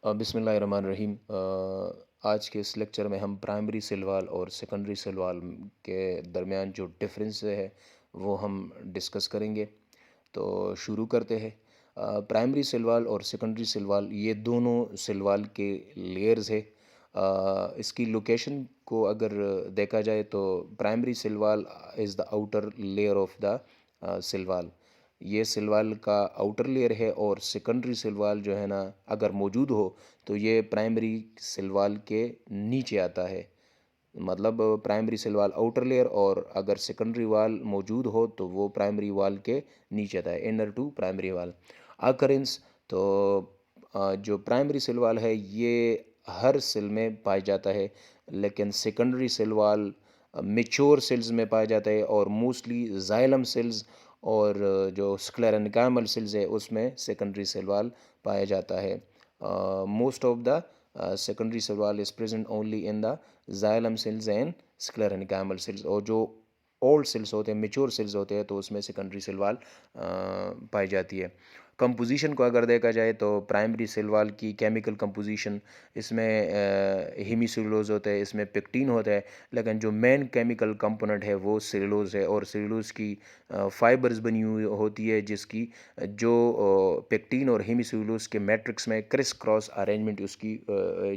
بسم اللہ الرحمن الرحیم۔ آج کے اس لیکچر میں ہم پرائمری سیل وال اور سیکنڈری سیل وال کے درمیان جو ڈفرینس ہے وہ ہم ڈسکس کریں گے۔ تو شروع کرتے ہیں۔ پرائمری سیل وال اور سیکنڈری سیل وال یہ دونوں سیل وال کے لیئرز ہے۔ اس کی لوکیشن کو اگر دیکھا جائے تو primary cell wall is the outer layer of the cell wall, یہ سیل وال کا آؤٹر لیئر ہے، اور سیکنڈری سیل وال جو ہے نا اگر موجود ہو تو یہ پرائمری سیل وال کے نیچے آتا ہے۔ مطلب پرائمری سیل وال آؤٹر لیئر، اور اگر سیکنڈری وال موجود ہو تو وہ پرائمری وال کے نیچے آتا ہے، انر ٹو پرائمری وال اکرنس۔ تو جو پرائمری سیل وال ہے یہ ہر سیل میں پایا جاتا ہے، لیکن سیکنڈری سیل وال میچور سیلز میں پایا جاتا ہے، اور موسٹلی زائلم سیلز اور جو سکلیرنکائمل سیلز ہے اس میں سیکنڈری سیل وال پایا جاتا ہے۔ Most of the secondary cell wall is present only in the xylem cells and sclerenchymal cells، اور جو اولڈ سیلز ہوتے ہیں، میچور سیلز ہوتے ہیں، تو اس میں سیکنڈری سیل وال پائی جاتی ہے۔ کمپوزیشن کو اگر دیکھا جائے تو پرائمری سیل وال کی کیمیکل کمپوزیشن، اس میں ہیمی سیلولوز ہوتا ہے، اس میں پیکٹین ہوتا ہے، لیکن جو مین کیمیکل کمپوننٹ ہے وہ سیلولوز ہے، اور سیلولوز کی فائبرز بنی ہوئی ہوتی ہے، جس کی جو پیکٹین اور ہیمی سیلولوز کے میٹرکس میں کرس کراس ارینجمنٹ، اس کی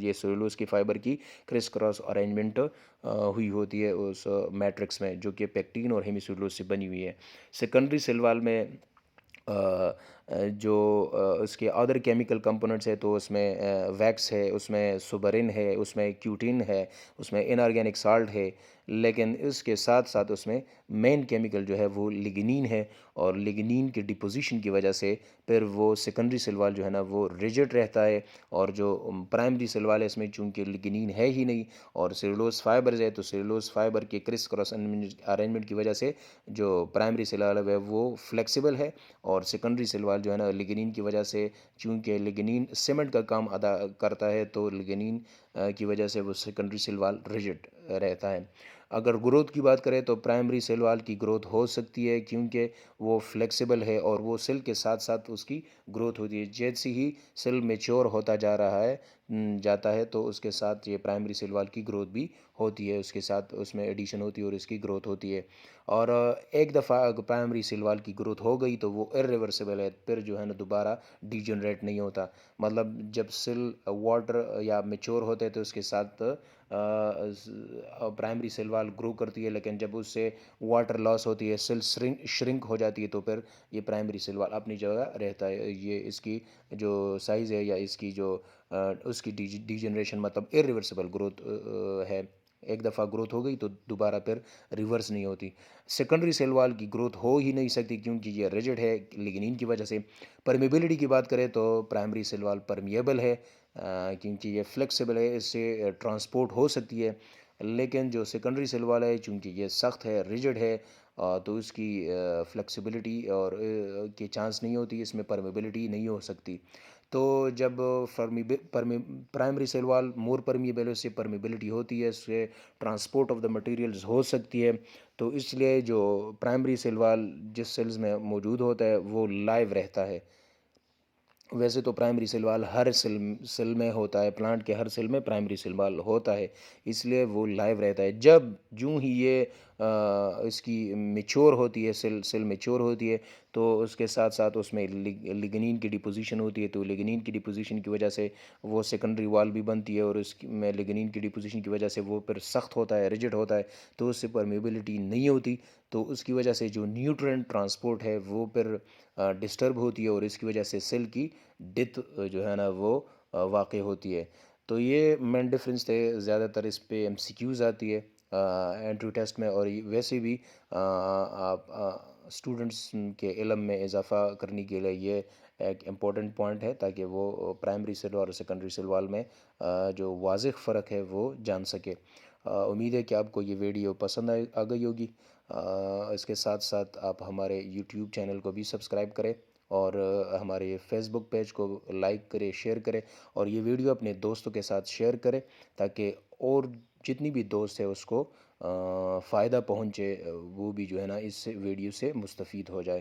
یہ سیلولوز کی فائبر کی کرس کراس ارینجمنٹ ہوئی ہوتی ہے اس میٹرکس میں، جو کہ پیکٹین اور ہیمی سیلولوز سے بنی ہوئی ہے۔ سیکنڈری سیل وال میں جو اس کے ادر کیمیکل کمپوننٹس ہے تو اس میں ویکس ہے، اس میں سوبرن ہے، اس میں کیوٹین ہے، اس میں انارگینک سالٹ ہے، لیکن اس کے ساتھ ساتھ اس میں مین کیمیکل جو ہے وہ لگنین ہے، اور لگنین کے ڈپوزیشن کی وجہ سے پھر وہ سیکنڈری سیل وال جو ہے نا وہ ریجڈ رہتا ہے، اور جو پرائمری سیل وال ہے اس میں چونکہ لگنین ہے ہی نہیں اور سیلولوز فائبرز ہے، تو سیلولوز فائبر کے کرس کراس ارینجمنٹ کی وجہ سے جو پرائمری سیل وال ہے وہ فلیکسیبل ہے، اور سیکنڈری سیل وال جو ہے نا لگنین کی وجہ سے، چونکہ لگنین سیمنٹ کا کام ادا کرتا ہے، تو لگنین کی وجہ سے وہ سیکنڈری سیل وال ریجڈ رہتا ہے۔ اگر گروتھ کی بات کریں تو پرائمری سیل وال کی گروتھ ہو سکتی ہے، کیونکہ وہ فلیکسیبل ہے اور وہ سیل کے ساتھ ساتھ اس کی گروتھ ہوتی ہے۔ جیسے ہی سیل میچور ہوتا جاتا ہے تو اس کے ساتھ یہ پرائمری سیل وال کی گروتھ بھی ہوتی ہے، اس کے ساتھ اس میں ایڈیشن ہوتی ہے اور اس کی گروتھ ہوتی ہے۔ اور ایک دفعہ اگر پرائمری سیل وال کی گروتھ ہو گئی تو وہ ارریورسیبل ہے، پھر جو ہے نا دوبارہ ڈی جنریٹ نہیں ہوتا۔ مطلب جب سیل واٹر یا میچور ہوتے ہیں تو اس کے ساتھ پرائمری سیل وال گرو کرتی ہے، لیکن جب اس سے واٹر لاس ہوتی ہے، سیل شرنک ہو جاتی ہے، تو پھر یہ پرائمری سیل وال اپنی جگہ رہتا ہے۔ یہ اس کی جو سائز ہے یا اس کی جو اس کی ڈی جنریشن مطلب ارریورسیبل گروتھ ہے، ایک دفعہ گروتھ ہو گئی تو دوبارہ پھر ریورس نہیں ہوتی۔ سیکنڈری سیل وال کی گروتھ ہو ہی نہیں سکتی کیونکہ یہ ریجڈ ہے لگنین کی وجہ سے۔ پرمیبلٹی کی بات کریں تو پرائمری سیل وال پرمیبل ہے، کیونکہ یہ فلیکسیبل ہے، اس سے ٹرانسپورٹ ہو سکتی ہے، لیکن جو سیکنڈری سیل وال ہے چونکہ یہ سخت ہے، ریجڈ ہے، تو اس کی فلیکسیبلٹی اور کے چانس نہیں ہوتی، اس میں پرمیبلٹی نہیں ہو سکتی۔ تو جب پرائمری سیل وال مور پرمیبل ہے، اس سے پرمیبلٹی ہوتی ہے، اس سے ٹرانسپورٹ آف دا مٹیریلز ہو سکتی ہے، تو اس لیے جو پرائمری سیل وال جس سیلز میں موجود ہوتا ہے وہ لائیو رہتا ہے۔ ویسے تو پرائمری سیل وال ہر سیل میں ہوتا ہے، پلانٹ کے ہر سیل میں پرائمری سیل وال ہوتا ہے، اس لیے وہ لائیو رہتا ہے۔ جب جوں ہی یہ اس کی میچور ہوتی ہے، سیل میچور ہوتی ہے، تو اس کے ساتھ ساتھ اس میں لگنین کی ڈپوزیشن ہوتی ہے، تو لگنین کی ڈپوزیشن کی وجہ سے وہ سیکنڈری وال بھی بنتی ہے، اور اس میں لگنین کی ڈپوزیشن کی وجہ سے وہ پھر سخت ہوتا ہے، ریجڈ ہوتا ہے، تو اس سے پرمیبلٹی نہیں ہوتی، تو اس کی وجہ سے جو نیوٹرینٹ ٹرانسپورٹ ہے وہ پھر ڈسٹرب ہوتی ہے، اور اس کی وجہ سے سیل کی ڈیتھ جو ہے نا وہ واقع ہوتی ہے۔ تو یہ مین ڈفرینس تھے، زیادہ تر اس پہ ایم سی کیوز آتی ہے انٹری ٹیسٹ میں، اور ویسے بھی آپ اسٹوڈنٹس کے علم میں اضافہ کرنے کے لیے یہ ایک امپورٹنٹ پوائنٹ ہے، تاکہ وہ پرائمری سیل اور سیکنڈری سیل وال میں جو واضح فرق ہے وہ جان سکے۔ امید ہے کہ آپ کو یہ ویڈیو پسند آ گئی ہوگی۔ اس کے ساتھ ساتھ آپ ہمارے یوٹیوب چینل کو بھی سبسکرائب کریں، اور ہمارے فیس بک پیج کو لائک کرے، شیئر کرے، اور یہ ویڈیو اپنے دوستوں کے ساتھ شیئر کرے، تاکہ اور جتنی بھی دوست ہے اس کو فائدہ پہنچے، وہ بھی جو ہے نا اس ویڈیو سے مستفید ہو جائے۔